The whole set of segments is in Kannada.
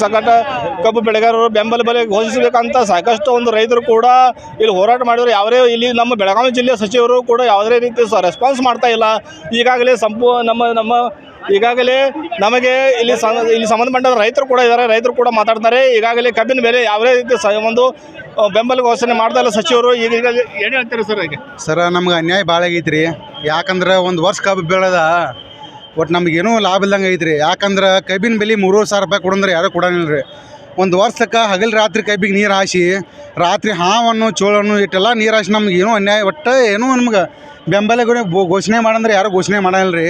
ಸಂಕಟ ಕಬ್ಬು ಬೆಳೆಗಾರರು ಬೆಂಬಲ ಬೆಲೆ ಘೋಷಿಸಬೇಕಂತ ಸಾಕಷ್ಟು ಒಂದು ರೈತರು ಕೂಡ ಇಲ್ಲಿ ಹೋರಾಟ ಮಾಡಿದ್ರು. ಯಾವುದೇ ಇಲ್ಲಿ ನಮ್ಮ ಬೆಳಗಾವಿ ಜಿಲ್ಲೆಯ ಸಚಿವರು ಕೂಡ ಯಾವುದೇ ರೀತಿ ರೆಸ್ಪಾನ್ಸ್ ಮಾಡ್ತಾ ಇಲ್ಲ. ಈಗಾಗಲೇ ಈಗಾಗಲೇ ನಮಗೆ ಇಲ್ಲಿ ಸಂಬಂಧಪಟ್ಟ ರೈತರು ಕೂಡ ಇದ್ದಾರೆ, ರೈತರು ಕೂಡ ಮಾತಾಡ್ತಾರೆ. ಈಗಾಗಲೇ ಕಬ್ಬಿನ ಬೆಲೆ ಯಾವುದೇ ರೀತಿ ಒಂದು ಬೆಂಬಲ ಘೋಷಣೆ ಮಾಡ್ತಾ ಇಲ್ಲ ಸಚಿವರು. ಈಗ ಏನು ಹೇಳ್ತಾರೆ ಸರ್? ಈಗ ಸರ ನಮ್ಗೆ ಅನ್ಯಾಯ ಭಾಳ ಆಗೈತೆ ರೀ. ಯಾಕಂದ್ರೆ ಒಂದು ವರ್ಷ ಕಬ್ಬು ಬೆಳೆದ ಒಟ್ಟು ನಮಗೇನೂ ಲಾಭ ಇಲ್ದಂಗೆ ಐತ್ರಿ. ಯಾಕಂದ್ರೆ ಕಬ್ಬಿನ ಬೆಲೆ 3,000 ರೂಪಾಯಿ ಕೊಡಂದ್ರೆ ಯಾರೂ ಕೊಡಂಗಿಲ್ಲ ರೀ. ಒಂದು ವರ್ಷಕ್ಕೆ ಹಗಲು ರಾತ್ರಿ ಕಬ್ಬಿಗೆ ನೀರು ಹಾಸಿ ರಾತ್ರಿ ಹಾವನ್ನು ಚೋಳನ್ನು ಇಟ್ಟೆಲ್ಲ ನೀರು ಹಾಸಿ ನಮ್ಗೆ ಏನೂ ಅನ್ಯಾಯ ಒಟ್ಟು ಏನೂ ನಮ್ಗೆ ಬೆಂಬಲ ಘೋಷಣೆ ಮಾಡಂದ್ರೆ ಯಾರು ಘೋಷಣೆ ಮಾಡಂಗಿಲ್ಲ ರೀ.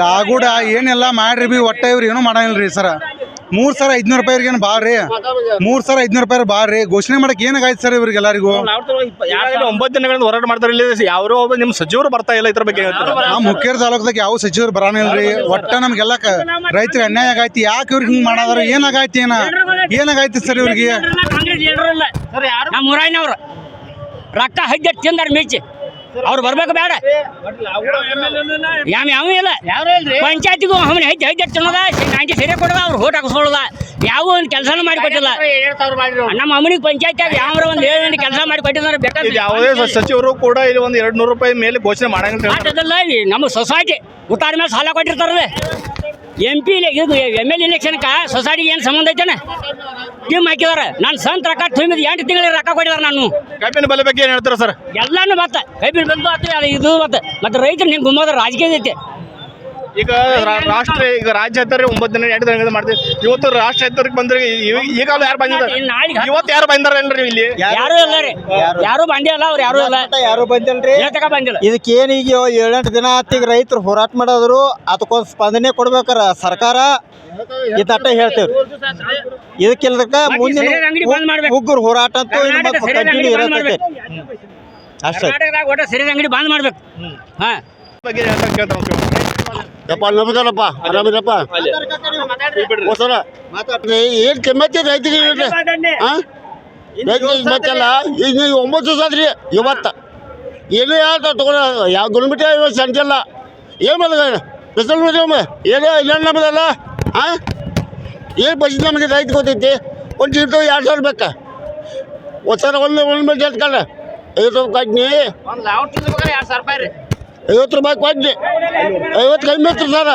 ಲಾಗುಡ ಏನೆಲ್ಲ ಮಾಡ್ರಿ ಬಿ ಒಟ್ಟು ಇವ್ರು ಏನೂ ಮಾಡಂಗಿಲ್ಲ ರೀ ಸರ. 3,500 ರೂಪಾಯಿ ಏನು ಭಾಳ ರೀ. 3,500 ರೂಪಾಯಿ ಭಾಳ ರೀ. ಘೋಷಣೆ ಮಾಡಕ್ಕೆ ಏನಾಗಾಯ್ತು ಸರ್ ಇವ್ರಿಗೆಲ್ಲರಿಗೂ? 9 ದಿನಗಳಿಂದ ಹೋರಾಟ ಮಾಡ್ತಾರೆ. ಇಲ್ಲಿ ಯಾರೋ ಒಬ್ಬ ನಿಮ್ಮ ಸಚಿವರು ಬರ್ತಾ ಇಲ್ಲ. ಇದ್ರ ಬಗ್ಗೆ ನಾವು ಮುಖ್ಯರ ತಾಲೂಕದಾಗ ಯಾವ ಸಚಿವರು ಬರಾನಿಲ್ಲ ರೀ. ಒಟ್ಟ ನಮ್ಗೆಲ್ಲ ರೈತರಿಗೆ ಅನ್ಯಾಯ ಆಗೈತಿ. ಯಾಕೆ ಇವ್ರಿಗೆ ಹಿಂಗೆ ಮಾಡಾದ್ರ? ಏನಾಗೈತಿ ಏನಾಗೈತಿ ಸರ್ ಇವ್ರಿಗೆ? ಮುರಾಯಿನವ್ರು ರೊಕ್ಕ ಹಜ್ಜ ತಿಂದಾರ ಮಿರ್ಚಿ ಅವ್ರು ಬರ್ಬೇಕು ಬೇಡ. ಯಾವ ಇಲ್ಲ ಪಂಚಾಯತಿಗೂ ಅವನು ಹೆಜ್ಜೆ ತಿನ್ನೋದ ನಾಂಟಿ ಸೀರೆ ಕೊಡೋದ ಅವ್ರು ಓಟ್ ಹಾಕಿಸ್ಕೊಳ್ಳೋದ. ಯಾವ ಒಂದು ಕೆಲಸನೂ ಮಾಡಿಕೊಟ್ಟಿಲ್ಲ ನಮ್ಮ ಅಮ್ಮನಿಗೆ ಪಂಚಾಯತಿಯಾಗ ಯಾವ ಒಂದು 7 ಕೆಲಸ ಮಾಡಿಕೊಟ್ಟಿದ್ದಾರೆ. ಬೇಕಾದ್ರೆ ಯಾವುದೇ ಸಚಿವರು ಕೂಡ ಇಲ್ಲಿ ಒಂದು 200 ರೂಪಾಯಿ ಮೇಲೆ ಘೋಷಣೆ ಮಾಡಂಗಿಲ್ಲ. ನಮ್ಮ ಸೊಸೈಟಿ ಉತ್ತಾರ ಮೇಲೆ ಸಾಲ ಕೊಟ್ಟಿರ್ತಾರಲ್ಲ. MP ಇದು ML ಇಲೆಕ್ಷನ್ಕ ಸೊಸೈಟಿಗೆ ಏನು ಸಂಬಂಧ ಐತೇನೆ? ಟೀಮ್ ಹಾಕಿದಾರೆ. ನಾನು ಸ್ವಂತ ರೊಕ್ಕ ತುಂಬಿದ 8 ತಿಂಗಳಿಗೆ ರೊಕ್ಕ ಕೊಟ್ಟಿದ್ದಾರೆ. ನಾನು ಕಬ್ಬಿನ ಬೆಲೆ ಬಗ್ಗೆ ಏನು ಹೇಳ್ತಾರೆ ಸರ್? ಎಲ್ಲಾನು ಬತ್ತ ಕಬ್ಬಿನ ಬೆಲೆ ಆತು ಇದು ಮತ್ತೆ ರೈತರು ನಿಂಗೆ ಗುಮ್ಮೋದ್ರ ರಾಜಕೀಯ ಐತೆ. ಈಗ ರಾಜ್ಯ ಹೆದ್ದಾರಿ 9 ದಿನ 2 ದಿನ ಮಾಡ್ತೀವಿ. ಇವತ್ತು ರಾಷ್ಟ್ರ ಹೆದ್ದಾರಿಗೆ ಬಂದ್ರೆ ಈಗ ಯಾರು ಬಂದಿದ್ದಾರೆ? ಇವತ್ತು ಯಾರು ಬಂದಾರೇನ್ರಿ? ಇಲ್ಲಿ ಯಾರು ಇಲ್ಲ ರೀ. ಯಾರು ಬಂದಿಲ್ಲ. ಅವ್ರು ಯಾರು ಇಲ್ಲ. ಯಾರು ಬಂದಿಲ್ರಿ. ಬಂದಿಲ್ಲ. ಇದಕ್ಕೇನು ಈಗ 7-8 ದಿನ ಆತೀಗ ರೈತರು ಹೋರಾಟ ಮಾಡೋದ್ರು. ಅದಕ್ಕೊಂದು ಸ್ಪಂದನೆ ಕೊಡ್ಬೇಕಾರ ಸರ್ಕಾರ. ಇದಟ್ಟ ಹೇಳ್ತೇವ್ರಿ. ಇದಕ್ಕಿಲ್ಲದಕ್ಕ ಮುಂದಿನ ಉಗ್ರ ಹೋರಾಟ ಅಂತೂ ಕಂಟಿನ್ಯೂ ಇರತ್ತೆ ಅಷ್ಟೇ. ಸರಿ ಅಂಗಡಿ ಬಂದ್ ಮಾಡ್ಬೇಕು. ಹಾ ಯಪ್ಪ ನಮಸ್ಕಾರಪ್ಪ, ಆರಾಮಿರಪ್ಪ? ಏನು ಕಿಮ್ಮತ್ತಿ ರೈತರಿಗೆ ಮತ್ತೆಲ್ಲ ಈಗ 9 ದಿವಸ ಆದ್ರಿ. ಇವತ್ತು ಏನೂ ಯಾರು ತಗೊಂಡ ಯಾವ ಗುಣಮಟ್ಟ ಸಂಜೆಲ್ಲ ಏನು ಮಾಡಿದ ಬಿಸಿಲು ನೋಡಿ ಏನೋ ಇಲ್ಲ ನಮ್ಮದಲ್ಲ. ಏನು ಬಸ್ ನಮಗೆ ರೈತ ಗೊತ್ತೈತಿ. ಒಂದು ಚೀಟು 2,000 ಬೇಕಾ? ಒಂದ್ಸಲ ಒಂದು ಮೇಲೆ ಜಲ್ಕೊಂಡ 50 ರೂಪಾಯಿ ಕೊಡ್ನಿ. 50 ರೂಪಾಯಿ ಕೊಡ್ನಿ. 50 ಕಮ್ಮಿ ಇತ್ತು ಸರ್.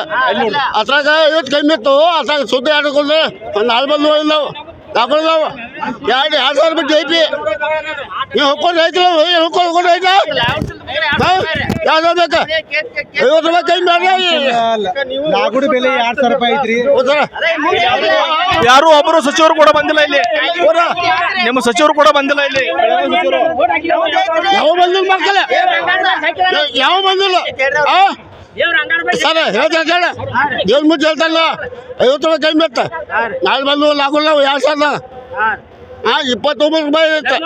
ಅದ್ರಾಗ 50 ಕಮ್ಮಿ ಇತ್ತು. ಅದ್ರಾಗ ಸುದ್ದಿ ಆಡ್ಕೊಂಡ್ರೆ ಒಂದು 4 ಬಂದು ಇಲ್ಲವು ತಗೊಳ್ದಾವು 2,000 ರೂಪಾಯಿ ಜೈಪಿ ನೀವು ಹೊಕ್ಕೊಂಡು ಆಯ್ತು. ಹೊಕ್ಕೊಂಡು ಆಯ್ತಾ? ಯಾವ್ದು ಬೇಕಾ? 50 ರೂಪಾಯಿ ಕಮ್ಮಿ ಮಾಡಿ. ಲಾಗುಡಿ ಬೆಲೆ 2,000 ರೂಪಾಯಿ ಐತ್ರಿ. ಯಾರು ಒಬ್ಬರು ಸಚಿವರು ಕೂಡ ಬಂದಿಲ್ಲ ಇಲ್ಲಿ. ನಿಮ್ಮ ಸಚಿವರು ಕೂಡ ಬಂದಿಲ್ಲ ಇಲ್ಲಿ. ಯಾವ ಬಂದಿಲ್ಲ ಮಕ್ಕಳ ಯಾವ ಬಂದಿಲ್ಲ ಸರ್. ಹೇಳ್ತಾರ ದೇವ್ರ ಮುಂಚೆ ಹೇಳ್ತಾರಲ್ಲ 50 ರೂಪಾಯಿ ಕಮ್ಮಿ ಇತ್ತ. ನಾಳೆ ಬಂದು ಲಾಗುಲ್ಲ 2,000 29 ರೂಪಾಯಿ ಇರುತ್ತೆ.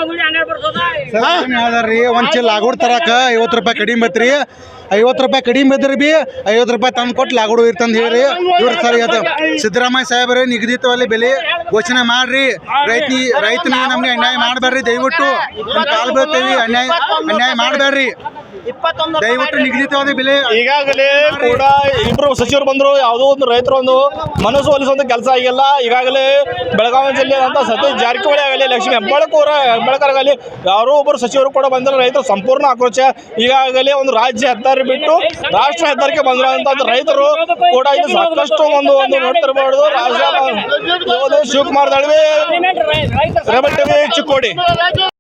ರೀ ಒಂದು ಚೀಲ ಲಾಗುಡ್ ತರಕ 50 ರೂಪಾಯಿ ಕಡಿಮೆ ಐತ್ರಿ. 50 ರೂಪಾಯಿ ಕಡಿಮೆ ಇದ್ರಿ ಬಿ 50 ರೂಪಾಯಿ ತಂದು ಕೊಟ್ಟು ಲಾಗುಡು ಇರ್ತಂದು ಹೇಳಿ ಇವ್ರು ಸರಿ ಹೇಳ್ತ. ಸಿದ್ದರಾಮಯ್ಯ ಸಾಹೇಬ್ರೆ ನಿಗದಿತವಲ್ಲಿ ಬೆಲೆ ಘೋಷಣೆ ಮಾಡ್ರಿ. ರೈತನಿಗೆ ನಮ್ಗೆ ಅನ್ಯಾಯ ಮಾಡಬೇಡ್ರಿ. ದಯವಿಟ್ಟು ನಮ್ಮ ಕಾಲು ಬೀಳ್ತೇವಿ. ಅನ್ಯಾಯ ಮಾಡಬೇಡ್ರಿ. ದಯವಿಟ್ಟು ನಿಗದಿತವಾದ ಬೆಲೆ. ಈಗಾಗಲೇ ಕೂಡ ಇಬ್ರು ಸಚಿವರು ಬಂದರು. ಯಾವುದೋ ಒಂದು ರೈತರು ಒಂದು ಮನಸ್ಸು ಒಲಿಸುವಂತ ಕೆಲಸ ಆಗಿಲ್ಲ. ಈಗಾಗಲೇ ಬೆಳಗಾವಿ ಜಿಲ್ಲೆ ಅಂತ ಸತೀಶ್ ಜಾರಕಿಹೊಳಿ ಆಗಲಿ, ಲಕ್ಷ್ಮೀ ಹೆಬ್ಬಾಳ್ಕರ್ ಯಾರೋ ಒಬ್ಬರು ಸಚಿವರು ಕೂಡ ಬಂದಿಲ್ಲ. ರೈತರು ಸಂಪೂರ್ಣ ಆಕ್ರೋಶ. ಈಗಾಗಲೇ ಒಂದು ರಾಜ್ಯ ಹೆದ್ದಾರಿ ಬಿಟ್ಟು ರಾಷ್ಟ್ರ ಹೆದ್ದಾರಿಗೆ ಬಂದಿರುವಂತ ರೈತರು ಕೂಡ ಇಲ್ಲಿ ಸಾಕಷ್ಟು ಒಂದು ನೋಡ್ತಿರಬಹುದು. ಶಿವಕುಮಾರ್ ದಳ್ವಿ, ರೇವಲ್ ಟಿವಿ, ಚಿಕ್ಕೋಡಿ.